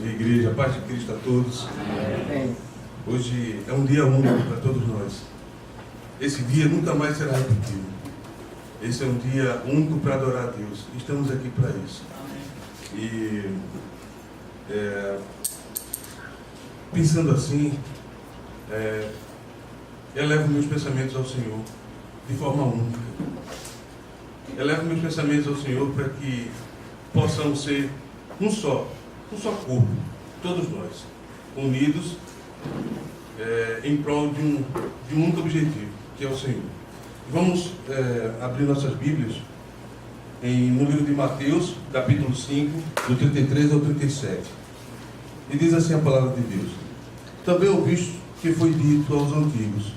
dia, igreja, a paz de Cristo a todos. Amém. Hoje é um dia único para todos nós. Esse dia nunca mais será repetido. Esse é um dia único para adorar a Deus. Estamos aqui para isso. E pensando assim, elevo meus pensamentos ao Senhor de forma única. Elevo meus pensamentos ao Senhor para que possamos ser um só corpo, todos nós, unidos em prol de um único objetivo, que é o Senhor. Vamos abrir nossas Bíblias no livro de Mateus, capítulo 5, do 33 ao 37. E diz assim a palavra de Deus: também ouviste que foi dito aos antigos: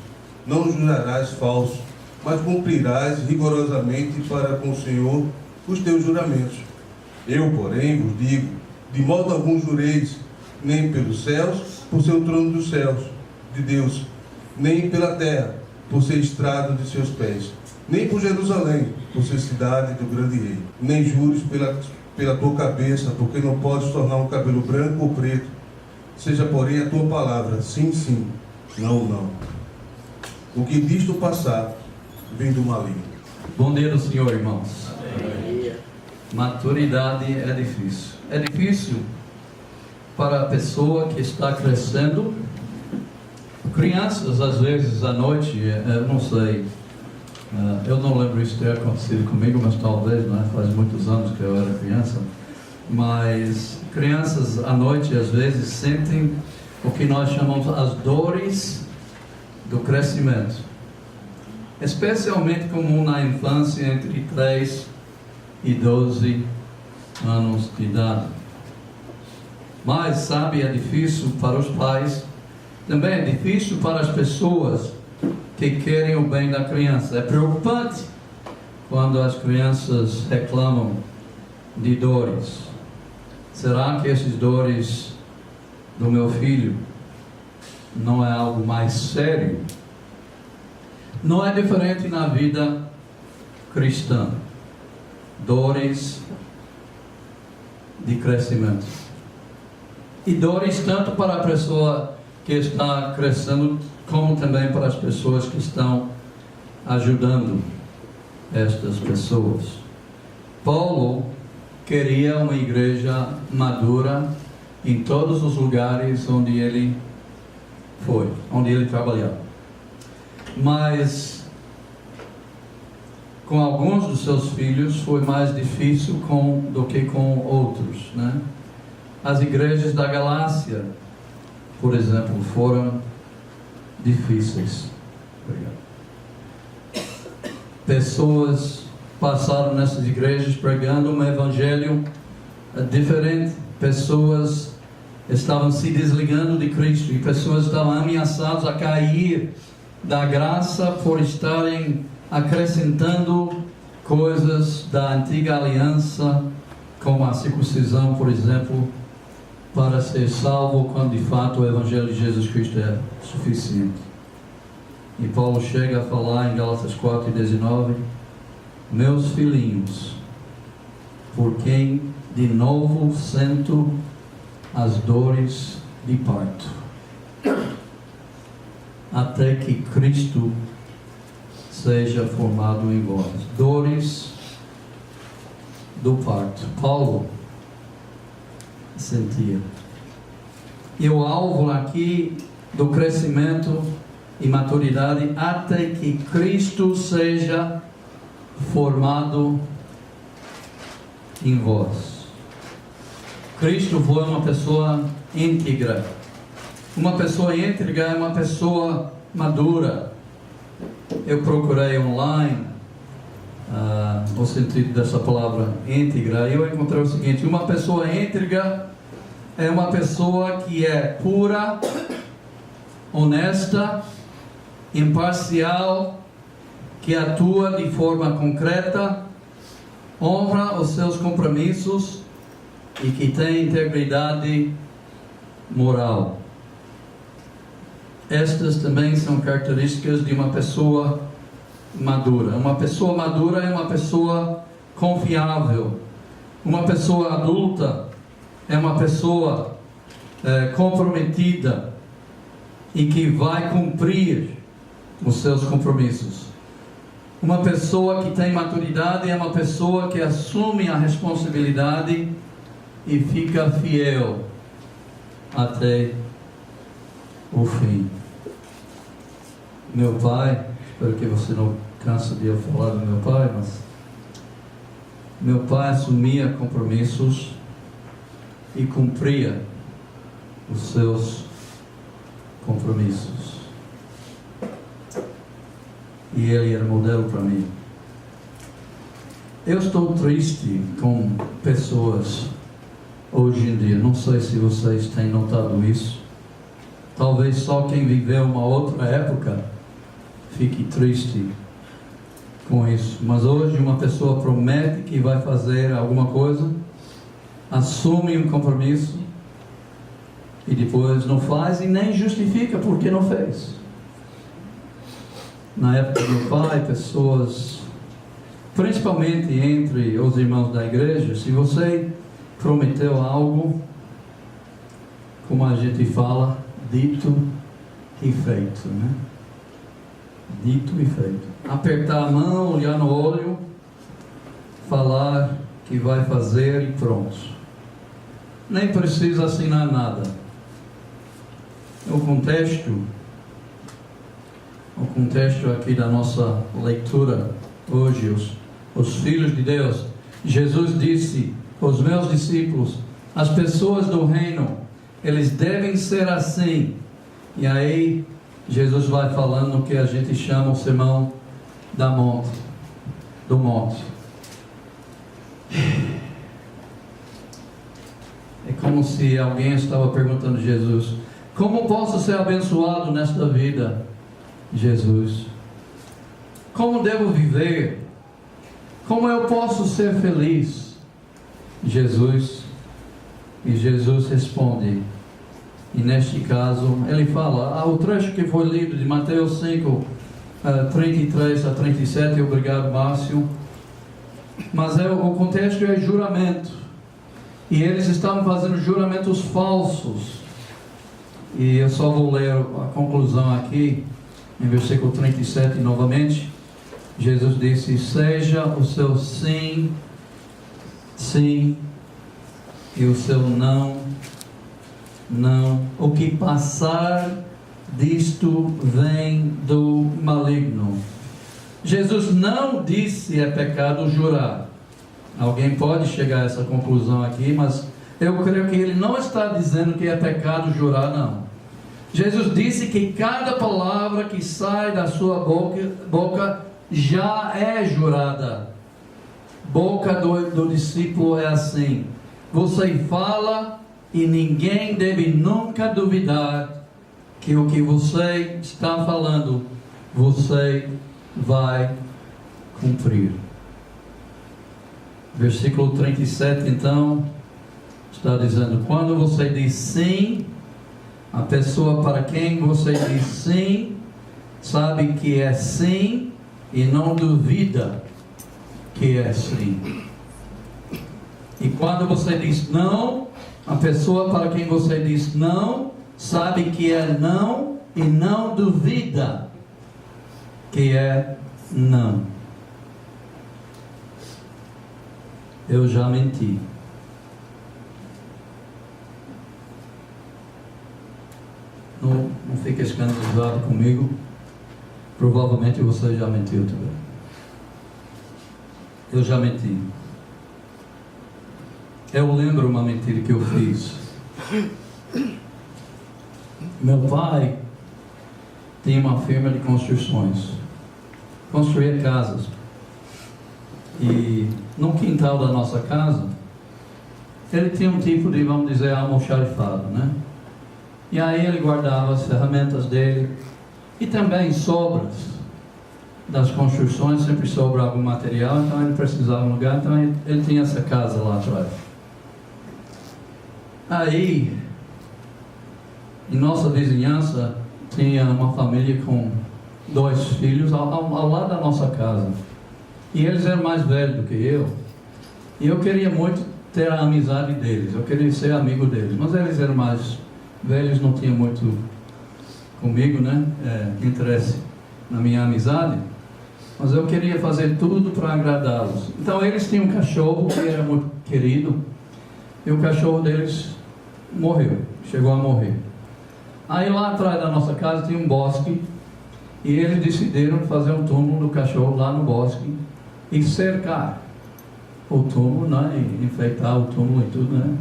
não jurarás falso, mas cumprirás rigorosamente para com o Senhor os teus juramentos. Eu, porém, vos digo, de modo algum jureis, nem pelos céus, por ser o trono dos céus, de Deus, nem pela terra, por ser estrado de seus pés, nem por Jerusalém, por ser cidade do grande rei. Nem jures pela tua cabeça, porque não podes tornar um cabelo branco ou preto. Seja, porém, a tua palavra sim, sim, não, não. O que disto passar vem do maligno. Bom dia do Senhor, irmãos. Amém. Maturidade é difícil. É difícil para a pessoa que está crescendo. Crianças, às vezes, à noite, eu não sei, eu não lembro isso ter acontecido comigo, mas talvez, faz muitos anos que eu era criança. Mas crianças, à noite, às vezes, sentem o que nós chamamos as dores do crescimento. Especialmente comum na infância, entre 3 e 12 anos de idade. Mas, sabe, é difícil para os pais, também é difícil para as pessoas que querem o bem da criança. É preocupante quando as crianças reclamam de dores. Será que esses dores do meu filho não é algo mais sério? Não é diferente na vida cristã. Dores de crescimento. E dores tanto para a pessoa que está crescendo, como também para as pessoas que estão ajudando estas pessoas. Paulo queria uma igreja madura em todos os lugares onde ele foi, onde ele trabalhou. Mas com alguns dos seus filhos foi mais difícil do que com outros, As igrejas da Galácia, por exemplo, foram difíceis. Obrigado. Pessoas passaram nessas igrejas pregando um evangelho diferente. Pessoas estavam se desligando de Cristo e pessoas estavam ameaçadas a cair da graça por estarem acrescentando coisas da antiga aliança, como a circuncisão, por exemplo, para ser salvo, quando de fato o Evangelho de Jesus Cristo é suficiente. E Paulo chega a falar em Gálatas 4:19: meus filhinhos, por quem de novo sinto as dores de parto, até que Cristo seja formado em vós. Dores do parto. Paulo sentia. E o alvo aqui do crescimento e maturidade, até que Cristo seja formado em vós. Cristo foi uma pessoa íntegra. Uma pessoa íntegra é uma pessoa madura. Eu procurei online o sentido dessa palavra íntegra, e eu encontrei o seguinte: uma pessoa íntegra é uma pessoa que é pura, honesta, imparcial, que atua de forma concreta, honra os seus compromissos e que tem integridade moral. Estas também são características de uma pessoa madura. Uma pessoa madura é uma pessoa confiável. Uma pessoa adulta é uma pessoa comprometida e que vai cumprir os seus compromissos. Uma pessoa que tem maturidade é uma pessoa que assume a responsabilidade e fica fiel até o fim. Meu pai, espero que você não canse de eu falar do meu pai, mas meu pai assumia compromissos e cumpria os seus compromissos. E ele era modelo para mim. Eu estou triste com pessoas hoje em dia. Não sei se vocês têm notado isso. Talvez só quem viveu uma outra época fique triste com isso. Mas hoje uma pessoa promete que vai fazer alguma coisa, assume um compromisso e depois não faz e nem justifica porque não fez. Na época do meu pai, pessoas, principalmente entre os irmãos da igreja, se você prometeu algo, como a gente fala, dito e feito, né? Dito e feito. Apertar a mão, olhar no olho, falar que vai fazer e pronto. Nem precisa assinar nada. O contexto aqui da nossa leitura hoje, os filhos de Deus, Jesus disse aos meus discípulos, as pessoas do reino, eles devem ser assim. E aí Jesus vai falando o que a gente chama o sermão do monte. É como se alguém estava perguntando a Jesus, como posso ser abençoado nesta vida, Jesus? Como devo viver? Como eu posso ser feliz, Jesus? E Jesus responde, e neste caso ele fala, o trecho que foi lido de Mateus 5, 33 a 37, obrigado Márcio, mas o contexto é juramento, e eles estavam fazendo juramentos falsos, e eu só vou ler a conclusão aqui, em versículo 37 novamente. Jesus disse, seja o seu sim, sim, e o seu não, não. O que passar disto vem do maligno. Jesus não disse é pecado jurar. Alguém pode chegar a essa conclusão aqui, mas eu creio que ele não está dizendo que é pecado jurar, não. Jesus disse que cada palavra que sai da sua boca já é jurada. Boca do discípulo é assim. Você fala e ninguém deve nunca duvidar que o que você está falando, você vai cumprir. Versículo 37 então, está dizendo, quando você diz sim, a pessoa para quem você diz sim, sabe que é sim e não duvida que é sim. E quando você diz não, a pessoa para quem você diz não, sabe que é não e não duvida que é não. Eu já menti. Não fique escandalizado comigo. Provavelmente você já mentiu também. Eu já menti. Eu lembro uma mentira que eu fiz. Meu pai tinha uma firma de construções. Construía casas. E no quintal da nossa casa, ele tinha um tipo de, vamos dizer, almoxarifado, né? E aí ele guardava as ferramentas dele e também sobras das construções, sempre sobra algum material, então ele precisava de um lugar, então ele tinha essa casa lá atrás. Aí, em nossa vizinhança, tinha uma família com 2 filhos ao lado da nossa casa. E eles eram mais velhos do que eu. E eu queria muito ter a amizade deles, eu queria ser amigo deles, mas eles eram mais velhos, não tinham muito comigo, né? Interesse na minha amizade, mas eu queria fazer tudo para agradá-los. Então eles tinham um cachorro que era muito querido, e o cachorro deles morreu, chegou a morrer. Aí lá atrás da nossa casa tinha um bosque, e eles decidiram fazer um túmulo do cachorro lá no bosque e cercar o túmulo, né? E enfeitar o túmulo e tudo, né?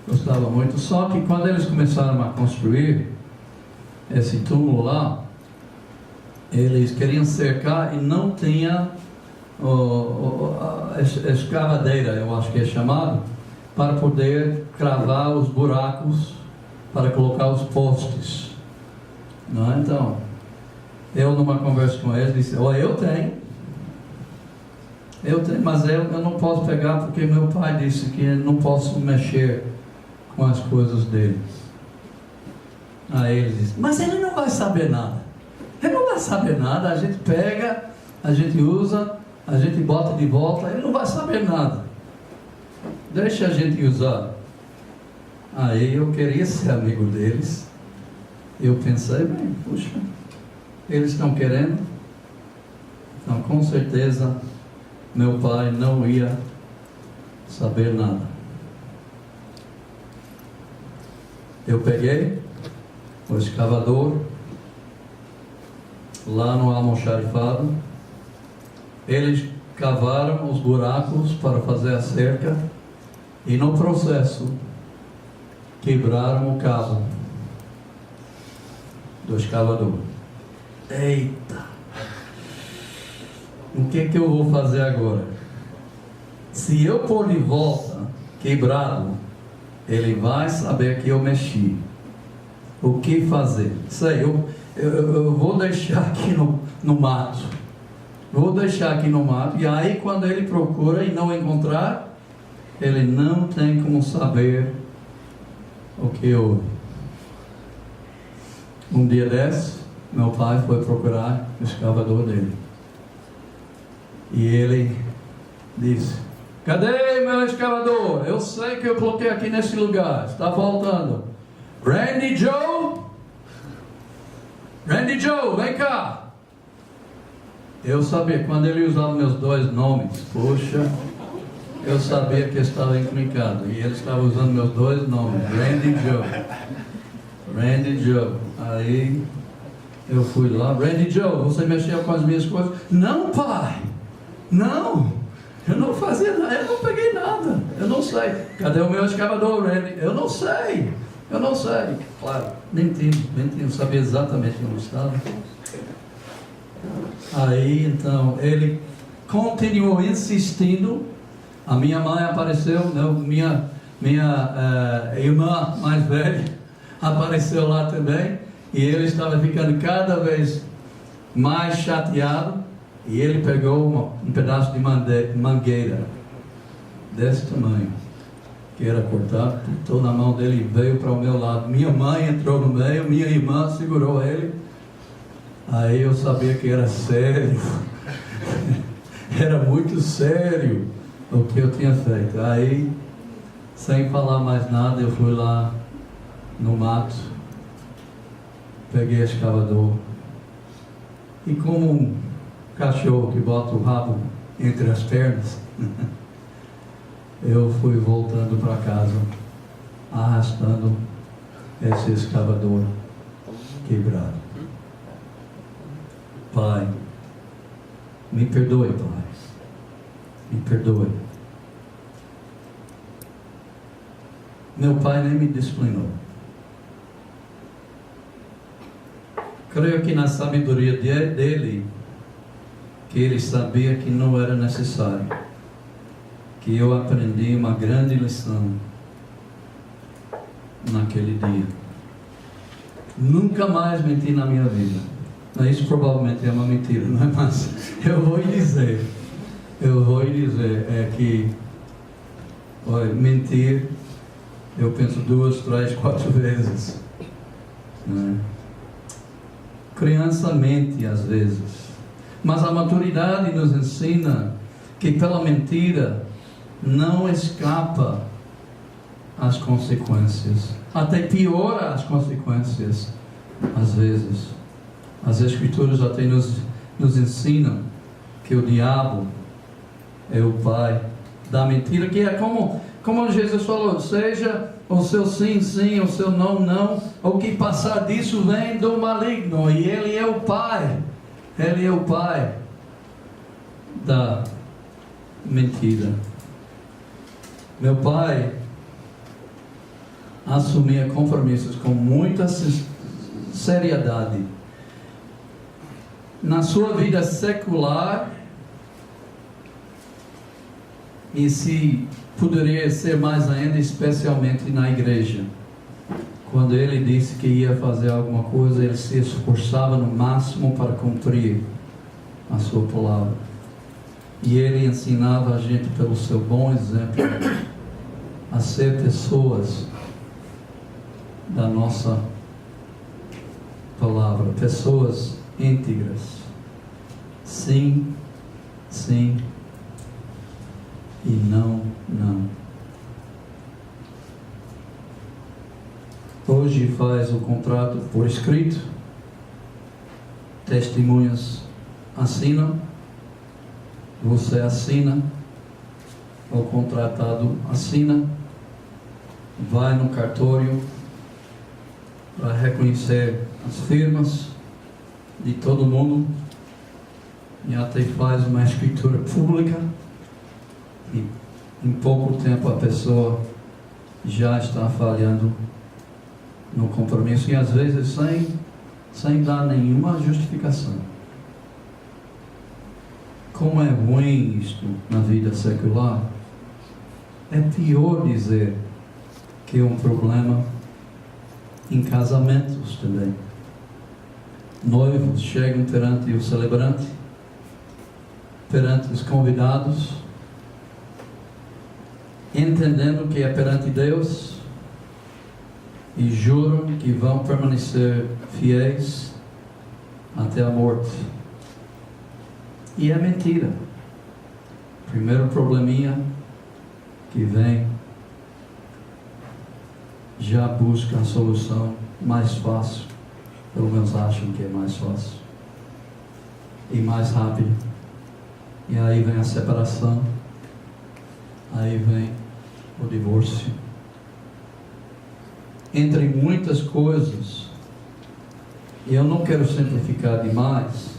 Gostava muito. Só que quando eles começaram a construir esse túmulo lá, eles queriam cercar e não tinha a escavadeira, eu acho que é chamado, para poder cravar os buracos para colocar os postes, não é? Então, eu numa conversa com eles disse: olha, eu tenho, mas eu não posso pegar porque meu pai disse que não posso mexer com as coisas dele. Aí ele disse: mas ele não vai saber nada. Ele não vai saber nada, a gente pega, a gente usa, a gente bota de volta, ele não vai saber nada. Deixa a gente usar. Aí eu queria ser amigo deles. Eu pensei, bem, puxa, eles estão querendo, então com certeza meu pai não ia saber nada. Eu peguei o escavador lá no almoxarifado, eles cavaram os buracos para fazer a cerca e no processo quebraram o cabo do escavador. Eita! O que eu vou fazer agora? Se eu pôr de volta quebrado, ele vai saber que eu mexi. O que fazer? Sei, eu vou deixar aqui no mato. Vou deixar aqui no mato. E aí quando ele procura e não encontrar, ele não tem como saber o que houve. Um dia desses, meu pai foi procurar o escavador dele. E ele disse: cadê meu escavador? Eu sei que eu coloquei aqui nesse lugar, está faltando. Randy Joe? Randy Joe, vem cá. Eu sabia, quando ele usava meus dois nomes, poxa, eu sabia que estava encrencado. E ele estava usando meus dois nomes, Randy Joe. Randy Joe. Aí eu fui lá: Randy Joe, você mexeu com as minhas coisas? Não, pai, não, eu não fazia nada, eu não peguei nada, eu não sei. Cadê o meu escavador, Randy? Eu não sei. Claro, mentindo, sabia exatamente onde estava. Aí então ele continuou insistindo. A minha mãe apareceu, minha irmã mais velha apareceu lá também, e ele estava ficando cada vez mais chateado, e ele pegou um pedaço de mangueira desse tamanho, que era cortado, botou na mão dele e veio para o meu lado. Minha mãe entrou no meio, minha irmã segurou ele. Aí eu sabia que era sério, era muito sério o que eu tinha feito. Aí, sem falar mais nada, eu fui lá no mato, peguei o escavador e, como um cachorro que bota o rabo entre as pernas, eu fui voltando para casa, arrastando esse escavador quebrado. Pai, me perdoe, Pai, me perdoe. Meu pai nem me disciplinou. Creio que na sabedoria dele, que ele sabia que não era necessário, que eu aprendi uma grande lição naquele dia. Nunca mais menti na minha vida. Isso provavelmente é uma mentira, não é? Mas eu vou lhe dizer que, olha, mentir, eu penso 2, 3, 4 vezes, né? Criança mente às vezes, mas a maturidade nos ensina que pela mentira não escapa às consequências, até piora as consequências, às vezes. As Escrituras até nos ensinam que o diabo é o pai da mentira, que é como Jesus falou, seja o seu sim, sim, o seu não, não, o que passar disso vem do maligno, e ele é o pai da mentira. Meu pai assumia compromissos com muita seriedade na sua vida secular, e se poderia ser mais ainda, especialmente na igreja. Quando ele disse que ia fazer alguma coisa, ele se esforçava no máximo para cumprir a sua palavra. E ele ensinava a gente, pelo seu bom exemplo, a ser pessoas da nossa palavra, pessoas íntegras. Sim, sim, e não, não. Hoje faz o contrato por escrito, testemunhas assinam, você assina, o contratado assina, vai no cartório para reconhecer as firmas de todo mundo, e até faz uma escritura pública, e em pouco tempo a pessoa já está falhando no compromisso, e às vezes sem dar nenhuma justificação. Como é ruim isto na vida secular. É pior dizer que é um problema em casamentos também. Noivos chegam perante o celebrante, perante os convidados, entendendo que é perante Deus, e juram que vão permanecer fiéis até a morte. E é mentira. Primeiro probleminha que vem, já busca a solução mais fácil, pelo menos acham que é mais fácil e mais rápido, e aí vem a separação, aí vem o divórcio. Entre muitas coisas, e eu não quero simplificar demais,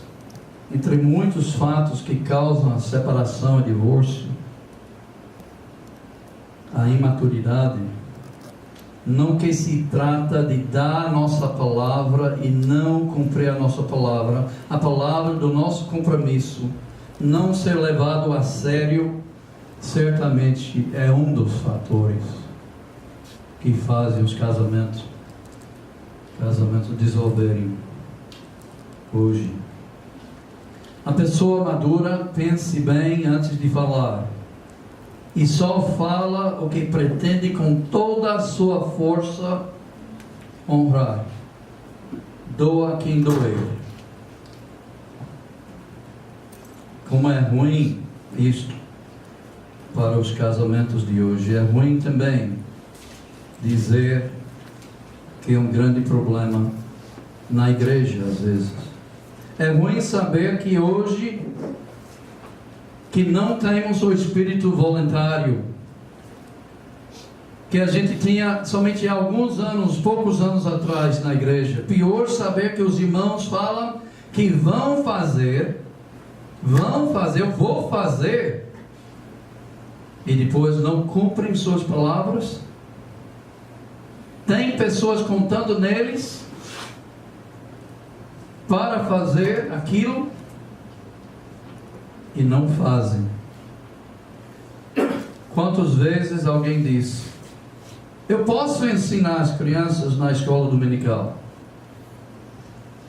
entre muitos fatos que causam a separação e divórcio, a imaturidade, não que se trata de dar a nossa palavra e não cumprir a nossa palavra, a palavra do nosso compromisso, não ser levado a sério, certamente é um dos fatores que fazem os casamentos dissolverem hoje. A pessoa madura, pense bem antes de falar, e só fala o que pretende com toda a sua força honrar. Doa quem doer. Como é ruim isto para os casamentos de hoje. É ruim também dizer que é um grande problema na igreja, às vezes. É ruim saber que hoje que não temos o espírito voluntário que a gente tinha somente há alguns anos, poucos anos atrás na igreja. Pior saber que os irmãos falam que vão fazer, eu vou fazer, e depois não cumprem suas palavras. Tem pessoas contando neles para fazer aquilo e não fazem. Quantas vezes alguém diz: eu posso ensinar as crianças na escola dominical,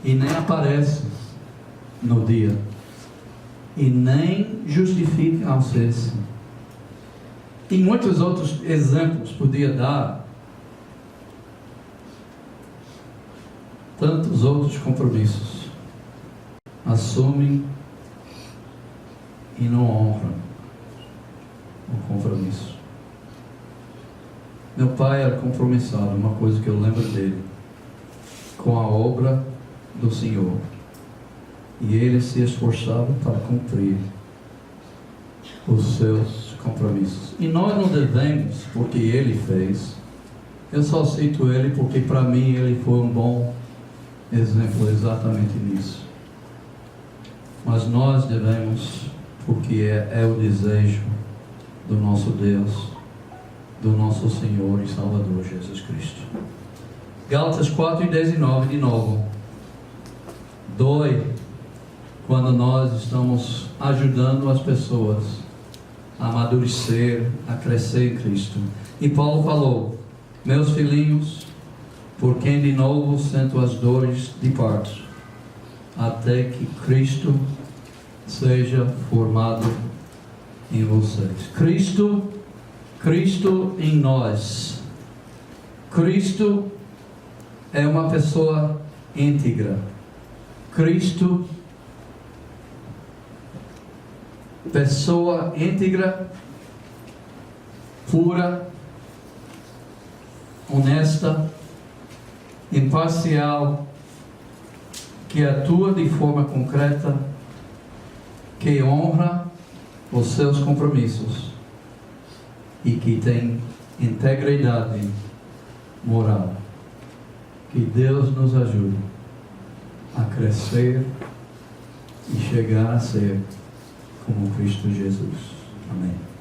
e nem aparece no dia, e nem justifica ao ser assim. E muitos outros exemplos podia dar. Tantos outros compromissos assumem e não honram o compromisso. pai era compromissado, uma coisa que eu lembro dele, com a obra do Senhor. E ele se esforçava para cumprir os seus compromissos. E nós não devemos, porque ele fez. Eu só cito ele porque para mim ele foi um bom exemplo exatamente nisso. Mas nós devemos, porque é o desejo do nosso Deus, do nosso Senhor e Salvador Jesus Cristo. Gálatas 4:19 de novo. Dói quando nós estamos ajudando as pessoas a amadurecer, a crescer em Cristo. E Paulo falou: meus filhinhos, por quem de novo sinto as dores de parto, até que Cristo seja formado em vocês. Cristo em nós. Cristo é uma pessoa íntegra. Cristo, pessoa íntegra, pura, honesta, imparcial, que atua de forma concreta, que honra os seus compromissos e que tem integridade moral. Que Deus nos ajude a crescer e chegar a ser como Cristo Jesus. Amém.